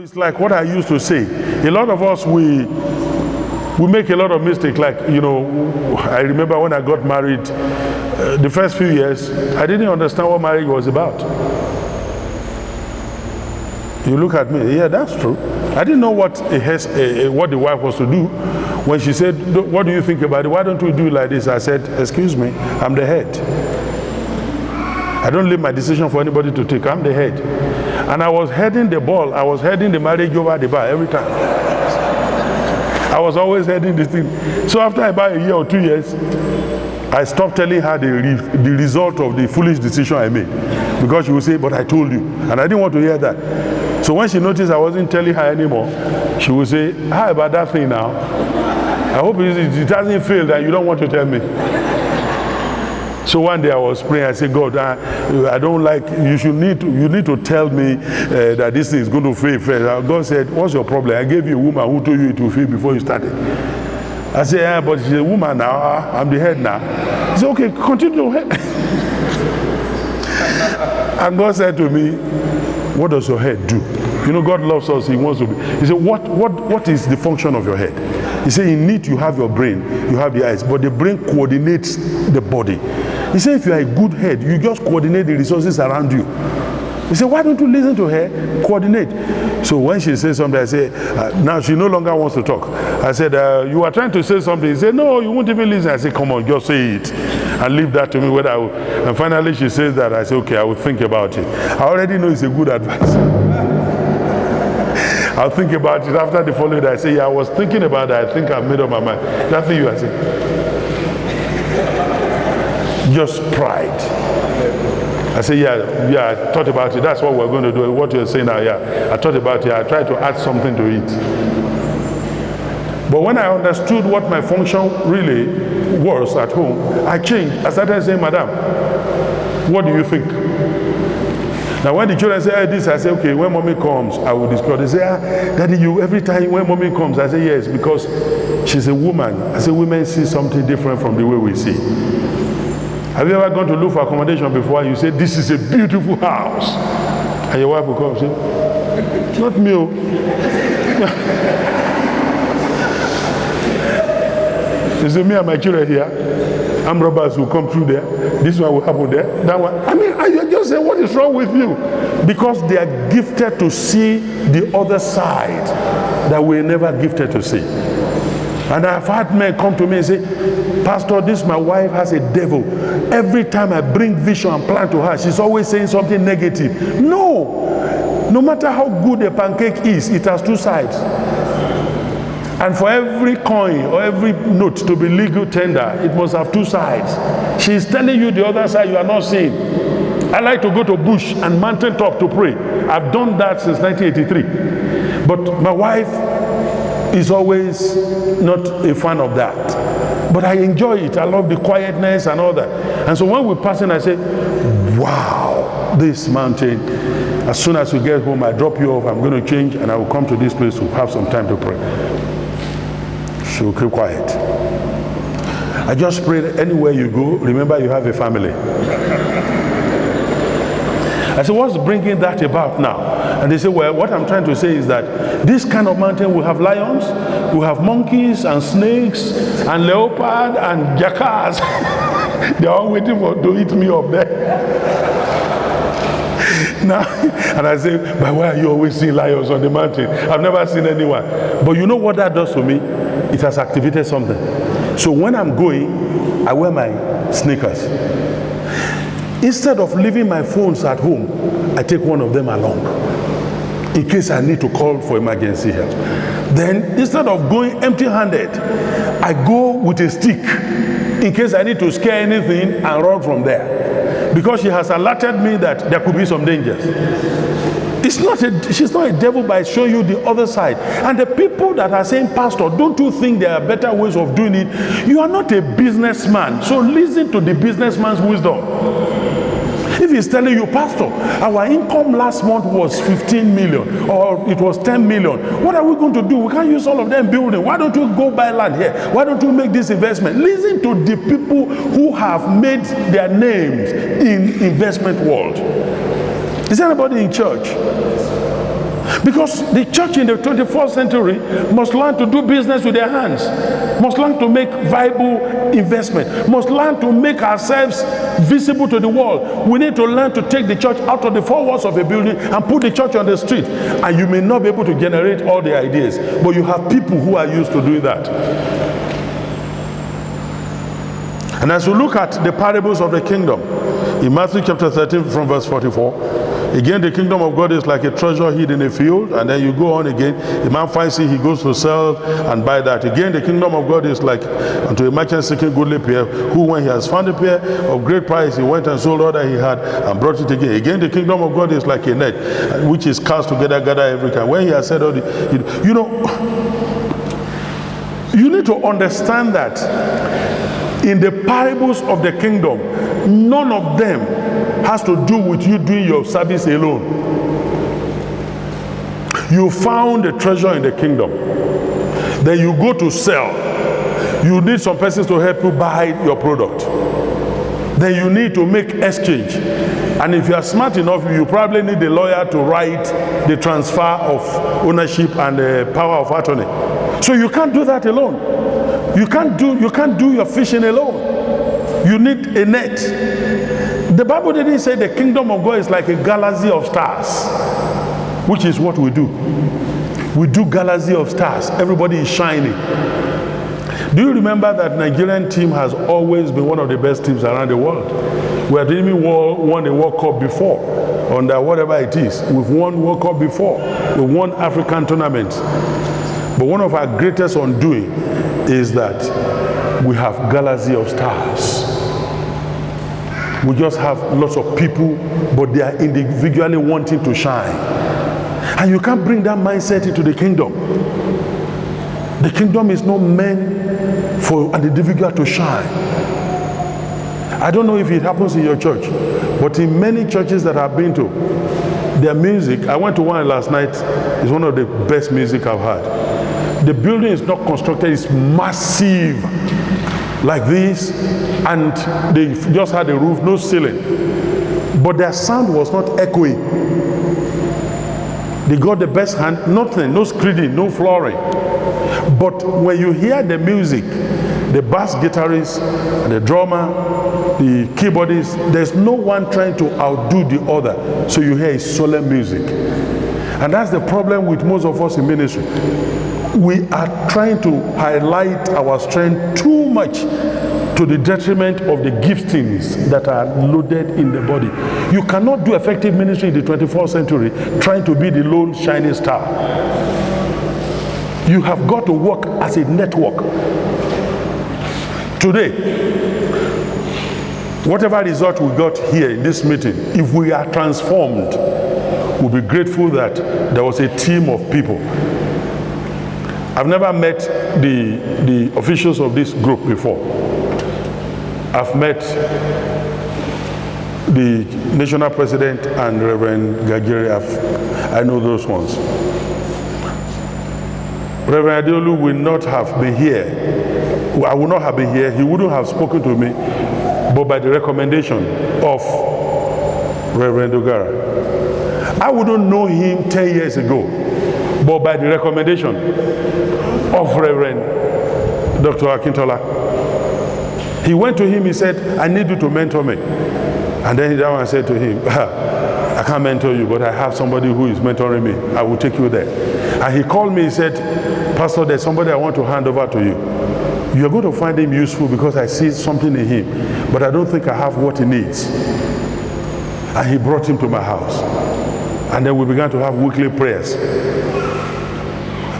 It's like what I used to say. A lot of us, we make a lot of mistakes. Like, I remember when I got married, the first few years, I didn't understand what marriage was about. You look at me, yeah, that's true. I didn't know what the wife was to do. When she said, what do you think about it? Why don't we do it like this? I said, excuse me, I'm the head. I don't leave my decision for anybody to take. I'm the head. And I was heading the ball. I was heading the marriage over the bar every time. I was always heading this thing. So after about a year or 2 years, I stopped telling her the result of the foolish decision I made. Because she would say, but I told you. And I didn't want to hear that. So when she noticed I wasn't telling her anymore, she would say, how about that thing now? I hope it hasn't failed that you don't want to tell me. So one day I was praying, I said, God, I don't like, you need to tell me that this thing is going to fail first. God said, what's your problem? I gave you a woman who told you it will fail before you started. I said, yeah, but she's a woman now, I'm the head now. He said, okay, continue. And God said to me, what does your head do? God loves us, He wants to be. He said, what is the function of your head? He said, in it you have your brain, you have the eyes, but the brain coordinates the body. He said, if you are a good head, you just coordinate the resources around you. He said, why don't you listen to her? Coordinate. So when she said something, I said, now she no longer wants to talk. I said, you are trying to say something. He said, no, you won't even listen. I said, come on, just say it. And leave that to me. And finally she says that. I said, okay, I will think about it. I already know it's a good advice. I'll think about it. After the following day, I say, yeah, I was thinking about it. I think I've made up my mind. That thing you are saying. Just pride. I say, yeah, I thought about it. That's what we're going to do. What you're saying now, yeah, I thought about it. I tried to add something to it. But when I understood what my function really was at home, I changed. I started saying, Madam, what do you think? Now when the children say, hey, this, I say, okay, when mommy comes, I will discuss. They say, Daddy, you, every time when mommy comes, I say, yes, because she's a woman. I say, women see something different from the way we see. Have you ever gone to look for accommodation before? You say, this is a beautiful house. And your wife will come and say, not me. You say, me and my children here, armed robbers will come through there. This one will happen there. That one. I mean, I just say, what is wrong with you? Because they are gifted to see the other side that we're never gifted to see. And I've had men come to me and say, Pastor, my wife has a devil. Every time I bring vision and plan to her, she's always saying something negative. No matter how good a pancake is, it has two sides. And for every coin or every note to be legal tender, it must have two sides. She's telling you the other side you are not seeing. I like to go to bush and mountaintop to pray. I've done that since 1983. But my wife is always not a fan of that. But I enjoy it. I love the quietness and all that. And so when we're passing, I say, wow, this mountain. As soon as we get home, I drop you off. I'm going to change and I will come to this place to have some time to pray. She will keep quiet. I just pray that anywhere you go, remember you have a family. I said, what's bringing that about now? And they say, well, what I'm trying to say is that this kind of mountain will have lions, will have monkeys and snakes and leopard and jackals. They're all waiting to eat me up there. Now, and I say, but why are you always seeing lions on the mountain? I've never seen anyone. But you know what that does to me? It has activated something. So when I'm going, I wear my sneakers. Instead of leaving my phones at home, I take one of them along in case I need to call for emergency help. Then instead of going empty-handed, I go with a stick in case I need to scare anything and run from there. Because she has alerted me that there could be some dangers. She's not a devil by showing you the other side. And the people that are saying, Pastor, don't you think there are better ways of doing it? You are not a businessman, so listen to the businessman's wisdom. If he's telling you, Pastor, our income last month was 15 million or it was 10 million, what are we going to do? We can't use all of them building. Why don't you go buy land here? Why don't you make this investment? Listen to the people who have made their names in investment world. Is there anybody in church? Because the church in the 21st century must learn to do business with their hands, must learn to make viable investment, must learn to make ourselves visible to the world. We need to learn to take the church out of the four walls of a building and put the church on the street. And you may not be able to generate all the ideas, but you have people who are used to doing that. And as we look at the parables of the kingdom, in Matthew chapter 13 from verse 44, again, the kingdom of God is like a treasure hid in a field, and then you go on again. The man finds it, he goes to sell and buy that. Again, the kingdom of God is like unto a merchant seeking goodly pear, who when he has found a pear of great price, he went and sold all that he had and brought it again. Again, the kingdom of God is like a net, which is cast together, gather every kind. When he has said all the, you need to understand that in the parables of the kingdom, none of them has to do with you doing your service alone. You found a treasure in the kingdom, then you go to sell. You need some persons to help you buy your product. Then you need to make exchange. And if you are smart enough, you probably need a lawyer to write the transfer of ownership and the power of attorney. So you can't do that alone. You can't do your fishing alone. You need a net. The Bible didn't say the kingdom of God is like a galaxy of stars, which is what we do. We do galaxy of stars. Everybody is shining. Do you remember that Nigerian team has always been one of the best teams around the world? We had even won a World Cup before, under whatever it is. We've won World Cup before. We've won African tournaments. But one of our greatest undoing is that we have galaxy of stars. We just have lots of people, but they are individually wanting to shine. And you can't bring that mindset into the kingdom. The kingdom is not meant for an individual to shine. I don't know if it happens in your church, but in many churches that I've been to, their music, I went to one last night, it's one of the best music I've had. The building is not constructed, it's massive like this, and they just had a roof, no ceiling, but their sound was not echoing. They got the best hand, nothing, no screeding, no flooring. But when you hear the music, the bass guitarist, the drummer, the keyboardist, there's no one trying to outdo the other, so you hear solemn music. And that's the problem with most of us in ministry. We are trying to highlight our strength too much to the detriment of the giftings that are loaded in the body. You cannot do effective ministry in the 21st century trying to be the lone shining star. You have got to work as a network. Today, whatever result we got here in this meeting, if we are transformed, we'll be grateful that there was a team of people. I've never met the officials of this group before. I've met the national president and Reverend Gagiri. I know those ones. Reverend Adeolu will not have been here. I would not have been here. He wouldn't have spoken to me, but by the recommendation of Reverend Ogara. I wouldn't know him 10 years ago, but by the recommendation of Reverend Dr. Akintola. He went to him, he said, I need you to mentor me. And then that one said to him, I can't mentor you, but I have somebody who is mentoring me. I will take you there. And he called me, he said, Pastor, there's somebody I want to hand over to you. You're going to find him useful because I see something in him, but I don't think I have what he needs. And he brought him to my house. And then we began to have weekly prayers.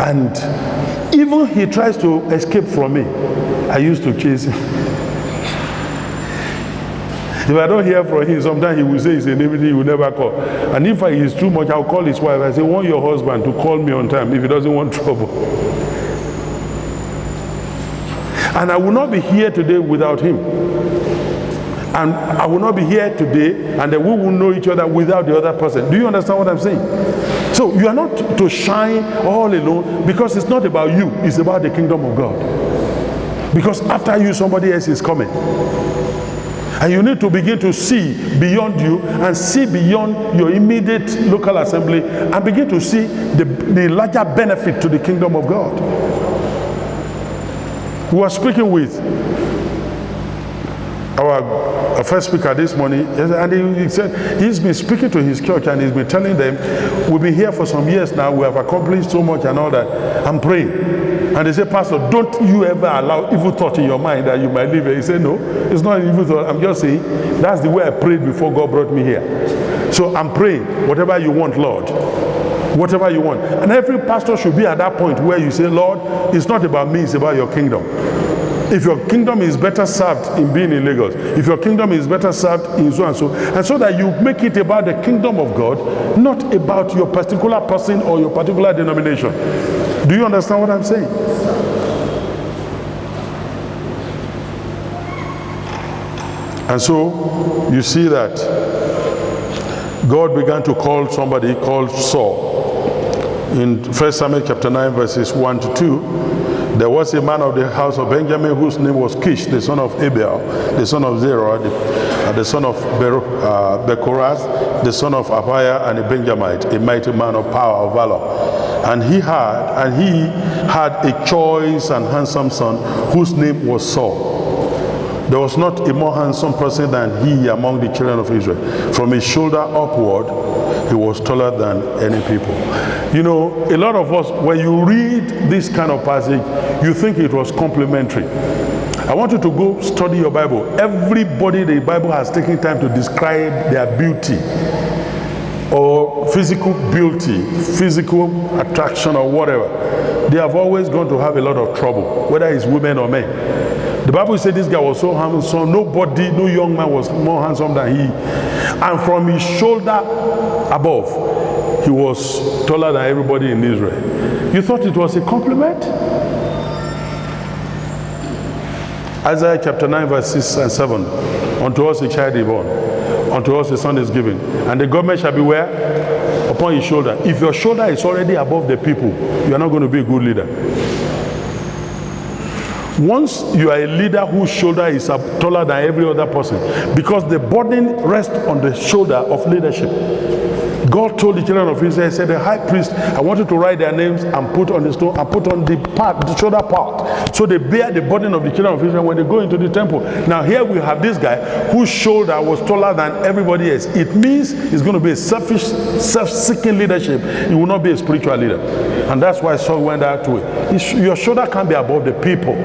And even he tries to escape from me. I used to chase him. If I don't hear from him, sometimes he will say he's in everything, he will never call. And if he's too much, I'll call his wife. I say, want your husband to call me on time if he doesn't want trouble. And I will not be here today without him. And I will not be here today, and then we will know each other without the other person. Do you understand what I'm saying? So you are not to shine all alone, because it's not about you, it's about the kingdom of God. Because after you, somebody else is coming. And you need to begin to see beyond you and see beyond your immediate local assembly and begin to see the larger benefit to the kingdom of God. We were speaking with our first speaker this morning, and he said he's been speaking to his church and he's been telling them, we've been here for some years now, we have accomplished so much and all that. I'm praying. And they say, Pastor, don't you ever allow evil thought in your mind that you might live here. He said, no, it's not an evil thought. I'm just saying that's the way I prayed before God brought me here. So I'm praying, whatever you want, Lord. Whatever you want. And every pastor should be at that point where you say, Lord, it's not about me, it's about your kingdom. If your kingdom is better served in being in Lagos, if your kingdom is better served in so and so that you make it about the kingdom of God, not about your particular person or your particular denomination. Do you understand what I'm saying? And so you see that God began to call somebody called Saul. In 1 Samuel chapter 9 verses 1 to 2, there was a man of the house of Benjamin whose name was Kish, the son of Abiel, the son of Zerah, the son of Bechorath, the son of Aphiah, and a Benjamite, a mighty man of power, of valor. And he had a choice and handsome son whose name was Saul. There was not a more handsome person than he among the children of Israel. From his shoulder upward, he was taller than any people. You know, a lot of us, when you read this kind of passage, you think it was complimentary. I want you to go study your Bible. Everybody the Bible has taken time to describe their beauty or physical beauty, physical attraction or whatever. They have always going to have a lot of trouble, whether it's women or men. The Bible said this guy was so handsome, no young man was more handsome than he. And from his shoulder above, he was taller than everybody in Israel. You thought it was a compliment? Isaiah chapter 9 verse 6 and 7. Unto us a child is born, unto us a son is given, and the government shall be where? Upon his shoulder. If your shoulder is already above the people, you are not going to be a good leader. Once you are a leader whose shoulder is taller than every other person, because the burden rests on the shoulder of leadership. God told the children of Israel, he said, the high priest, I want you to write their names and put on the stone and put on the shoulder part. So they bear the burden of the children of Israel when they go into the temple. Now here we have this guy whose shoulder was taller than everybody else. It means he's going to be a selfish, self-seeking leadership. He will not be a spiritual leader. And that's why Saul went that way. Your shoulder can't be above the people.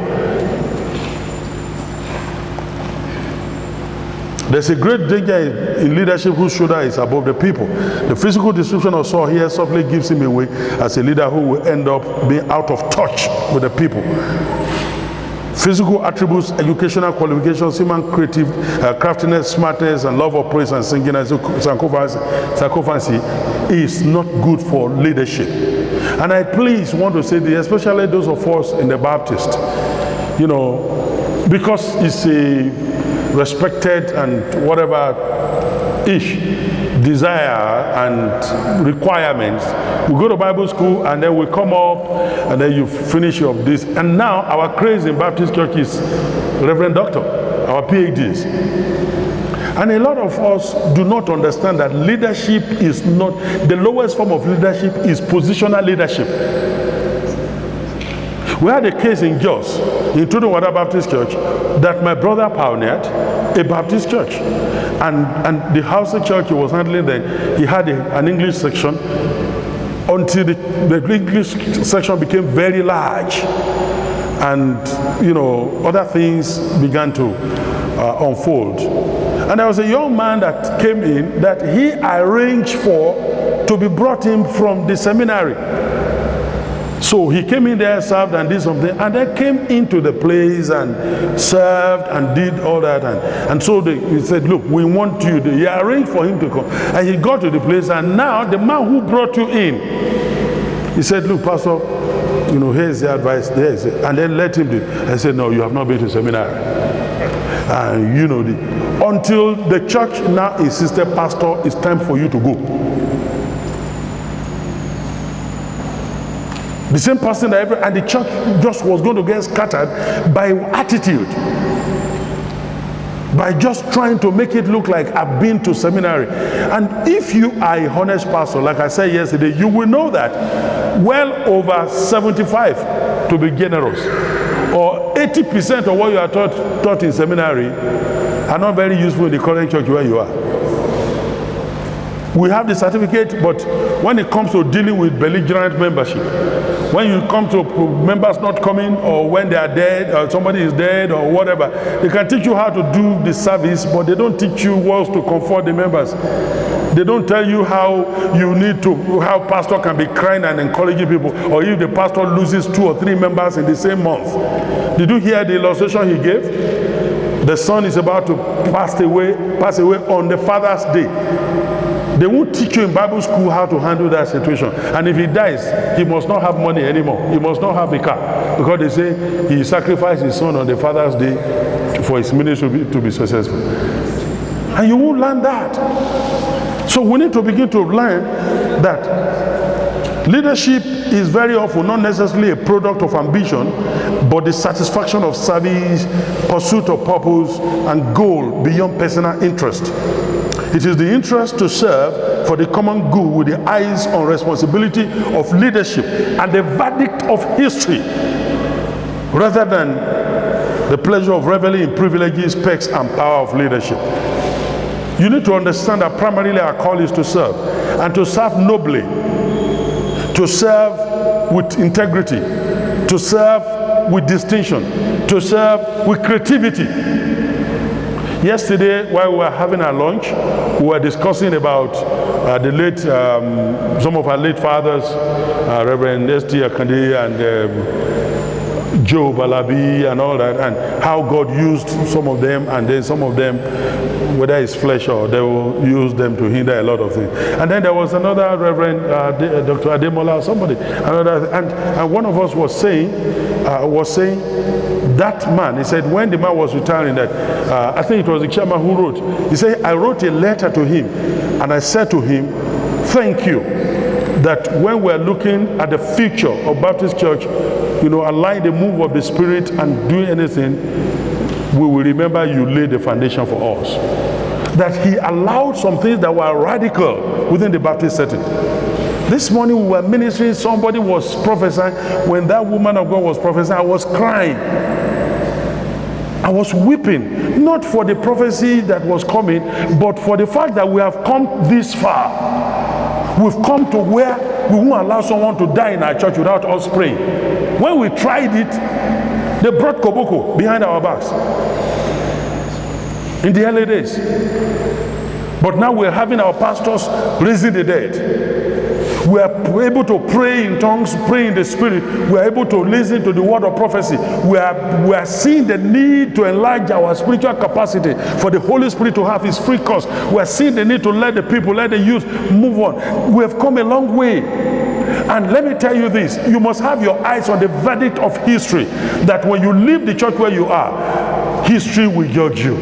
There's a great danger in leadership whose shoulder is above the people. The physical description of Saul here softly gives him away as a leader who will end up being out of touch with the people. Physical attributes, educational qualifications, human creative craftiness, smartness, and love of praise and singing and sycophancy is not good for leadership. And I please want to say this, especially those of us in the Baptist, you know, because it's a respected and whatever ish desire and requirements. We go to Bible school and then we come up and then you finish up this. And now our craze in Baptist church is Reverend Doctor, our PhDs. And a lot of us do not understand that leadership is not, the lowest form of leadership is positional leadership. We had a case in Jos, in Tudunwada Baptist Church, that my brother pioneered, a Baptist church. And the house of church he was handling then, he had an English section until the English section became very large. And, you know, other things began to unfold. And there was a young man that came in that he arranged for to be brought in from the seminary. So he came in there, served and did something, and then came into the place and served and did all that. And so he said, look, we want you. He arranged for him to come. And he got to the place, and now the man who brought you in, he said, look, Pastor, you know, here's the advice, and then let him do it. I said, no, you have not been to seminary. And you know, until the church now insisted, Pastor, it's time for you to go. The same person that and the church just was going to get scattered by attitude. by just trying to make it look like I've been to seminary. And if you are a honest pastor, like I said yesterday, you will know that well over 75, to be generous, or 80% of what you are taught in seminary are not very useful in the current church where you are. We have the certificate, but when it comes to dealing with belligerent membership, when you come to members not coming, or when they are dead, or somebody is dead, or whatever, they can teach you how to do the service, but they don't teach you words to comfort the members. They don't tell you how pastor can be crying and encouraging people, or if the pastor loses 2 or 3 members in the same month. Did you hear the illustration he gave? The son is about to pass away on the Father's Day. They won't teach you in Bible school how to handle that situation. And if he dies, he must not have money anymore. He must not have a car. Because they say he sacrificed his son on the Father's Day for his ministry to be successful. And you won't learn that. So we need to begin to learn that leadership is very often not necessarily a product of ambition, but the satisfaction of service, pursuit of purpose, and goal beyond personal interest. It is the interest to serve for the common good with the eyes on responsibility of leadership and the verdict of history, rather than the pleasure of reveling in privileges, perks, and power of leadership. You need to understand that primarily our call is to serve, and to serve nobly, to serve with integrity, to serve with distinction, to serve with creativity. Yesterday, while we were having our lunch, we were discussing about some of our late fathers, Reverend S.T. Akande and Joe Balabi and all that, and how God used some of them, and then some of them, whether it's flesh or they will use them to hinder a lot of things. And then there was another Reverend Dr. Ademola or somebody, and one of us was saying that man, he said when the man was retiring, that I think it was the chairman who wrote, he said, I wrote a letter to him and I said to him, thank you that when we're looking at the future of Baptist Church, align the move of the Spirit and doing anything, we will remember you laid the foundation for us. That he allowed some things that were radical within the Baptist setting. This morning we were ministering, somebody was prophesying. When that woman of God was prophesying, I was crying. I was weeping, not for the prophecy that was coming, but for the fact that we have come this far. We've come to where we won't allow someone to die in our church without us praying. When we tried it, they brought koboko behind our backs in the early days. But now we're having our pastors raising the dead. We are able to pray in tongues, pray in the Spirit. We are able to listen to the word of prophecy. We are seeing the need to enlarge our spiritual capacity for the Holy Spirit to have His free course. We are seeing the need to let the people, let the youth move on. We have come a long way. And let me tell you this, you must have your eyes on the verdict of history, that when you leave the church where you are, history will judge you.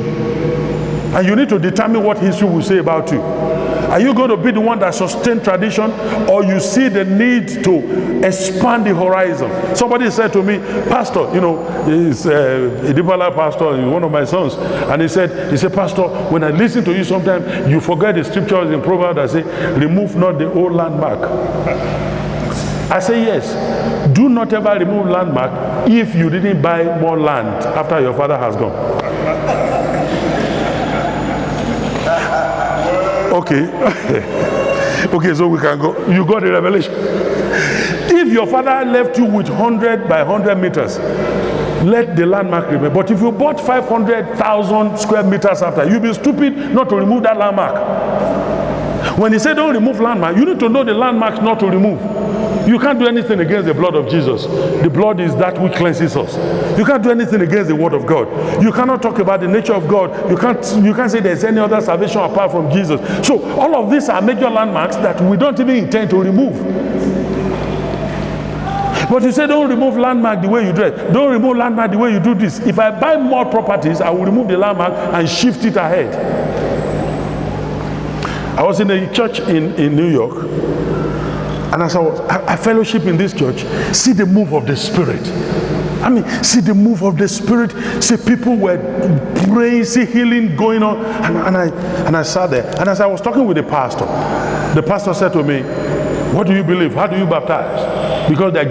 And you need to determine what history will say about you. Are you going to be the one that sustains tradition, or you see the need to expand the horizon? Somebody said to me, Pastor, he's a Deeper pastor, he's one of my sons, and he said, Pastor, when I listen to you sometimes, you forget the scriptures in Proverbs that say, remove not the old landmark. I say yes. Do not ever remove landmark if you didn't buy more land after your father has gone. Okay. Okay, so we can go. You got the revelation. If your father left you with 100 by 100 meters, let the landmark remain. But if you bought 500,000 square meters after, you'll be stupid not to remove that landmark. When he said don't remove landmark, you need to know the landmarks not to remove. You can't do anything against the blood of Jesus. The blood is that which cleanses us. You can't do anything against the word of God. You cannot talk about the nature of God. You can't say there's any other salvation apart from Jesus. So all of these are major landmarks that we don't even intend to remove. But you say don't remove landmark the way you dress. Don't remove landmark the way you do this. If I buy more properties, I will remove the landmark and shift it ahead. I was in a church in New York. And as I fellowship in this church, see the move of the Spirit. I mean, see the move of the Spirit. See people were praying, see healing going on. And I sat there. And as I was talking with the pastor said to me, what do you believe? How do you baptize? Because they're